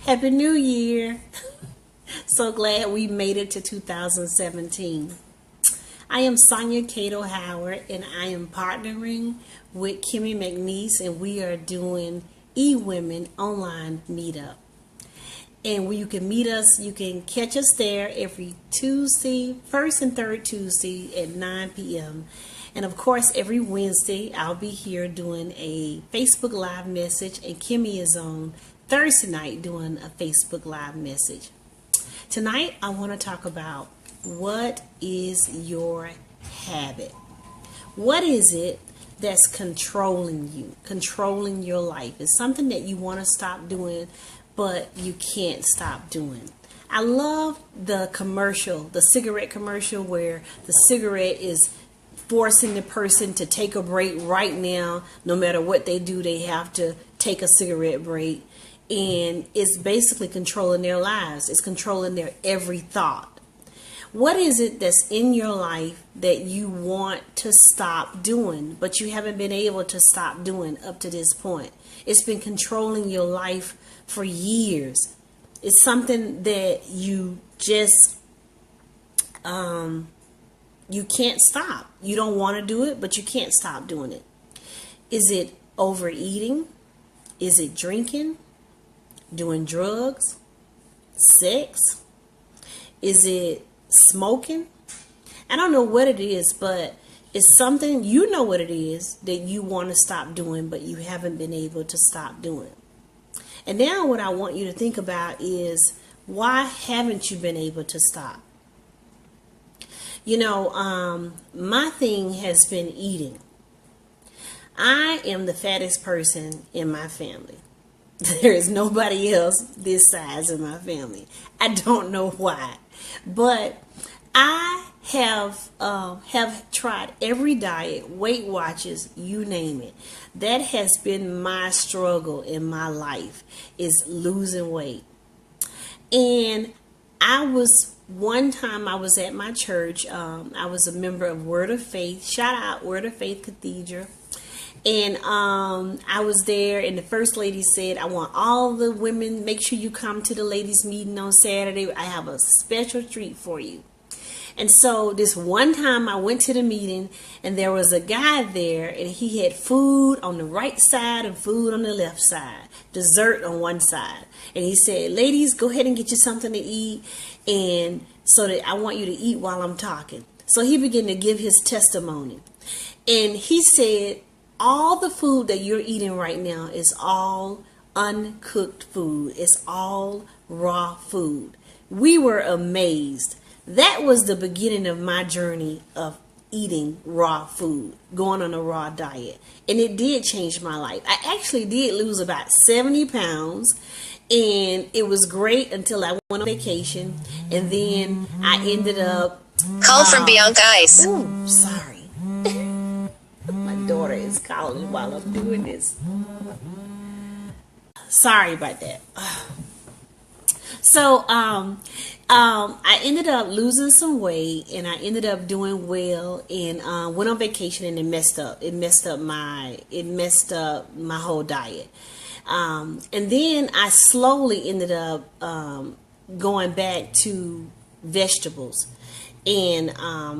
Happy New Year. So glad we made it to 2017. I am Sonia Cato Howard, and I am partnering with Kimmy McNeese, and we are doing eWomen online meetup. And where you can meet us, you can catch us there every Tuesday, first and third Tuesday at 9 p.m. And of course, every Wednesday, I'll be here doing a Facebook Live message, and Kimmy is on Thursday night doing a Facebook Live message. Tonight, I want to talk about what is your habit? What is it that's controlling you, controlling your life? It's something that you want to stop doing, but you can't stop doing. I love the commercial, the cigarette commercial, where the cigarette is forcing the person to take a break right now. No matter what they do, they have to take a cigarette break. And it's basically controlling their lives. It's controlling their every thought. What is it that's in your life that you want to stop doing, but you haven't been able to stop doing up to this point? It's been controlling your life for years. It's something that you just, you can't stop. You don't want to do it, but you can't stop doing it. Is it overeating? Is it drinking? Doing drugs? Sex? Is it smoking? I don't know what it is, but it's something, you know what it is that you want to stop doing, but you haven't been able to stop doing. And now what I want you to think about is, why haven't you been able to stop? You know, my thing has been eating. I am the fattest person in my family. There is nobody else this size in my family. I don't know why, but I have tried every diet, Weight Watchers, you name it. That has been my struggle in my life, is losing weight. And one time I was at my church. I was a member of Word of Faith. Shout out Word of Faith Cathedral. And I was there, and the first lady said, I want all the women, make sure you come to the ladies' meeting on Saturday. I have a special treat for you. And so this one time I went to the meeting, and there was a guy there, and he had food on the right side and food on the left side, dessert on one side. And he said, ladies, go ahead and get you something to eat, and so that I want you to eat while I'm talking. So he began to give his testimony. And he said, all the food that you're eating right now is all uncooked food. It's all raw food. We were amazed. That was the beginning of my journey of eating raw food, going on a raw diet. And it did change my life. I actually did lose about 70 pounds. And it was great until I went on vacation. And then I ended up... Call from Bianca Ice. Ooh, sorry. My daughter is calling while I'm doing this. Sorry about that. So, I ended up losing some weight, and I ended up doing well, and went on vacation, and it messed up. It messed up my whole diet. And then I slowly ended up going back to vegetables, and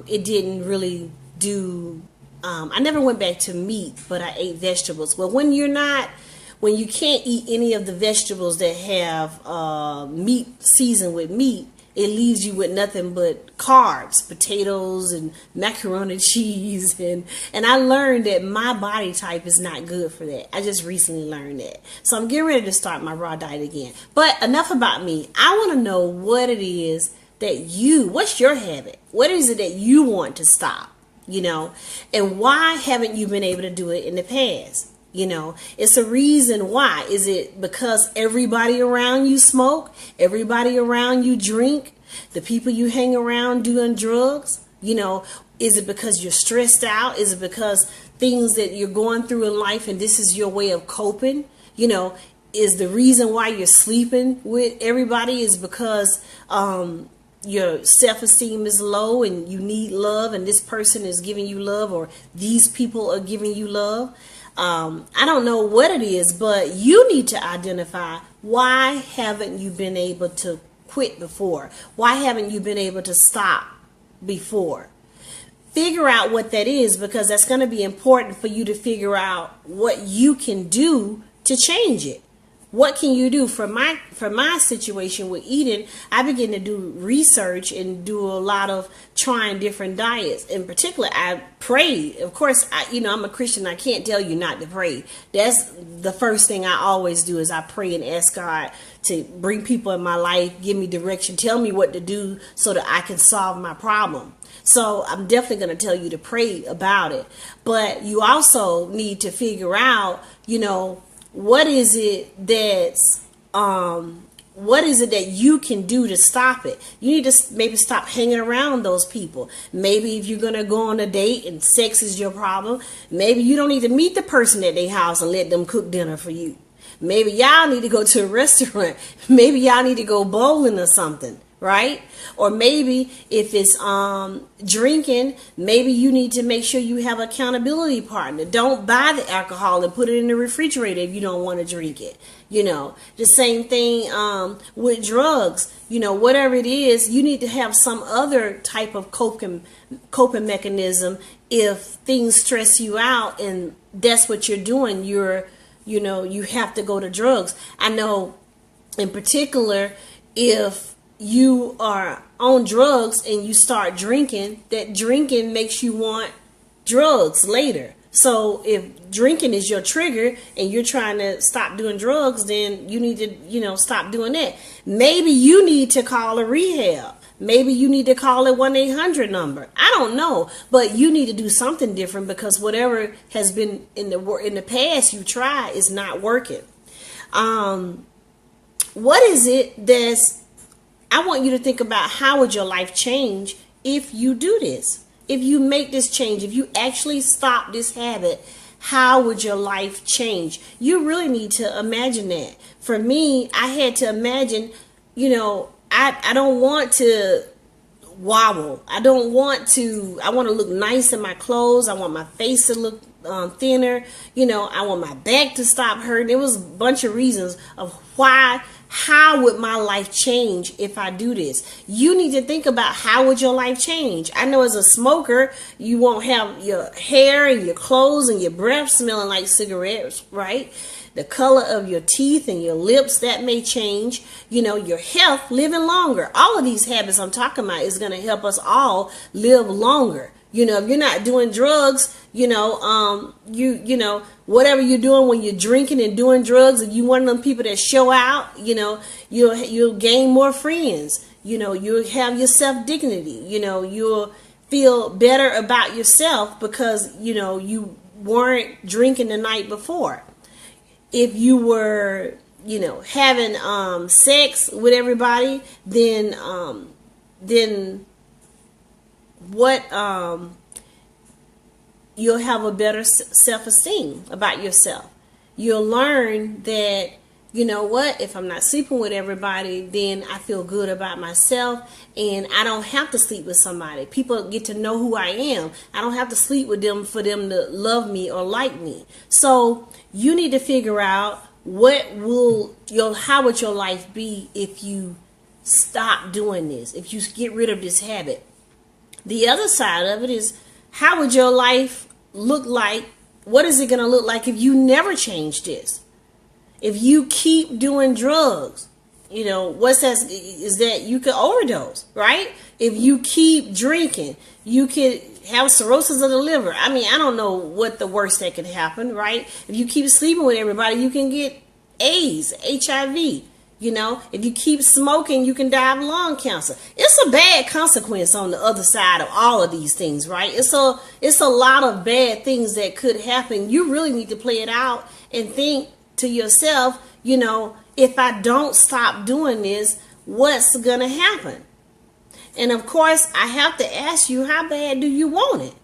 it didn't really do. I never went back to meat, but I ate vegetables. Well, when you can't eat any of the vegetables that have meat seasoned with meat, it leaves you with nothing but carbs, potatoes and macaroni and cheese. And I learned that my body type is not good for that. I just recently learned that. So I'm getting ready to start my raw diet again. But enough about me. I want to know what it is what's your habit? What is it that you want to stop? You know, and why haven't you been able to do it in the past? You know, it's a reason why. Is it because everybody around you smoke? Everybody around you drink? The people you hang around doing drugs? You know, is it because you're stressed out? Is it because things that you're going through in life and this is your way of coping? You know, is the reason why you're sleeping with everybody is because, your self-esteem is low and you need love, and this person is giving you love, or these people are giving you love. I don't know what it is, but you need to identify, why haven't you been able to quit before? Why haven't you been able to stop before? Figure out what that is, because that's going to be important for you to figure out what you can do to change it. What can you do? For my situation with eating, I began to do research and do a lot of trying different diets. In particular, I prayed. Of course, I'm a Christian. I can't tell you not to pray. That's the first thing I always do, is I pray and ask God to bring people in my life, give me direction, tell me what to do so that I can solve my problem. So I'm definitely going to tell you to pray about it. But you also need to figure out, what is it that you can do to stop it? You need to maybe stop hanging around those people. Maybe if you're going to go on a date and sex is your problem, maybe you don't need to meet the person at their house and let them cook dinner for you. Maybe y'all need to go to a restaurant. Maybe y'all need to go bowling or something, right? Or maybe if it's drinking, maybe you need to make sure you have an accountability partner. Don't buy the alcohol and put it in the refrigerator if you don't want to drink it. The same thing with drugs. Whatever it is, you need to have some other type of coping mechanism if things stress you out and that's what you're doing. You have to go to drugs. I know in particular, if you are on drugs and you start drinking, that drinking makes you want drugs later. So if drinking is your trigger and you're trying to stop doing drugs, then you need to, stop doing that. Maybe you need to call a rehab. Maybe you need to call a 1-800 number. I don't know, but you need to do something different, because whatever has been in the past you tried is not working. What is it that's, I want you to think about, how would your life change if you do this? If you make this change, if you actually stop this habit, how would your life change? You really need to imagine that. For me, I had to imagine, I don't want to wobble. I want to look nice in my clothes. I want my face to look thinner. I want my back to stop hurting. There was a bunch of reasons of how would my life change if I do this? You need to think about, how would your life change? I know as a smoker, you won't have your hair and your clothes and your breath smelling like cigarettes, right? The color of your teeth and your lips, that may change. Your health, living longer. All of these habits I'm talking about is going to help us all live longer. If you're not doing drugs, whatever you're doing when you're drinking and doing drugs, and you one of them people that show out, you'll gain more friends. You'll have your self-dignity. You'll feel better about yourself because, you weren't drinking the night before. If you were, having sex with everybody, then what you'll have a better self-esteem about yourself. You'll learn that, if I'm not sleeping with everybody, then I feel good about myself, and I don't have to sleep with somebody. People get to know who I am. I don't have to sleep with them for them to love me or like me. So you need to figure out, how would your life be if you stop doing this, if you get rid of this habit. The other side of it is, how would your life look like? What is it going to look like if you never change this? If you keep doing drugs, what's that? Is that you could overdose, right? If you keep drinking, you could have cirrhosis of the liver. I don't know what the worst that could happen, right? If you keep sleeping with everybody, you can get AIDS, HIV. If you keep smoking, you can die of lung cancer. It's a bad consequence on the other side of all of these things, right? It's a lot of bad things that could happen. You really need to play it out and think to yourself, if I don't stop doing this, what's going to happen? And of course, I have to ask you, how bad do you want it?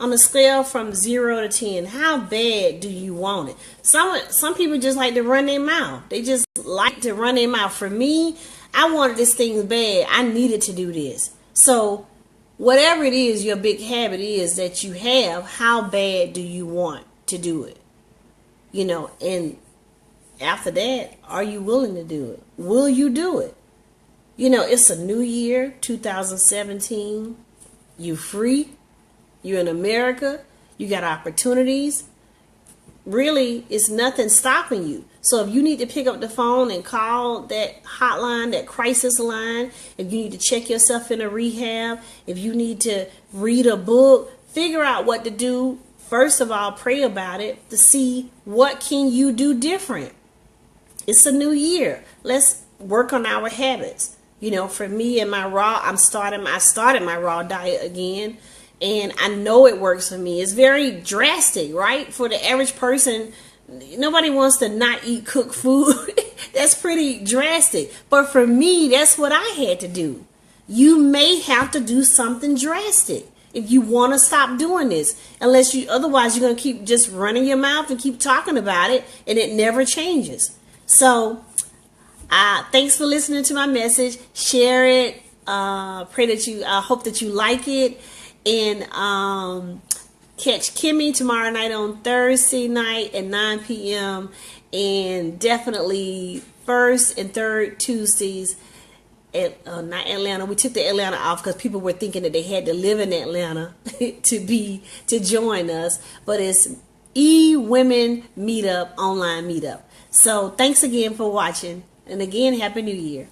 On a scale from 0 to 10, how bad do you want it? Some people just like to run their mouth. They just like to run their mouth. For me, I wanted this thing bad. I needed to do this. So whatever it is, your big habit is that you have, how bad do you want to do it? And after that, are you willing to do it? Will you do it? It's a new year, 2017. You free. You're in America. You got opportunities. Really, it's nothing stopping you. So if you need to pick up the phone and call that hotline, that crisis line, if you need to check yourself in a rehab, if you need to read a book, figure out what to do. First of all, pray about it to see what can you do different. It's a new year. Let's work on our habits. For me and my raw, I started my raw diet again. And I know it works for me. It's very drastic, right? For the average person, nobody wants to not eat cooked food. That's pretty drastic. But for me, that's what I had to do. You may have to do something drastic if you want to stop doing this. Otherwise you're going to keep just running your mouth and keep talking about it, and it never changes. So, thanks for listening to my message. Share it. I hope that you like it. And catch Kimmy tomorrow night on Thursday night at 9 p.m. And definitely first and third Tuesdays at not Atlanta. We took the Atlanta off because people were thinking that they had to live in Atlanta to join us. But it's E-Women Meetup, online meetup. So thanks again for watching. And again, Happy New Year.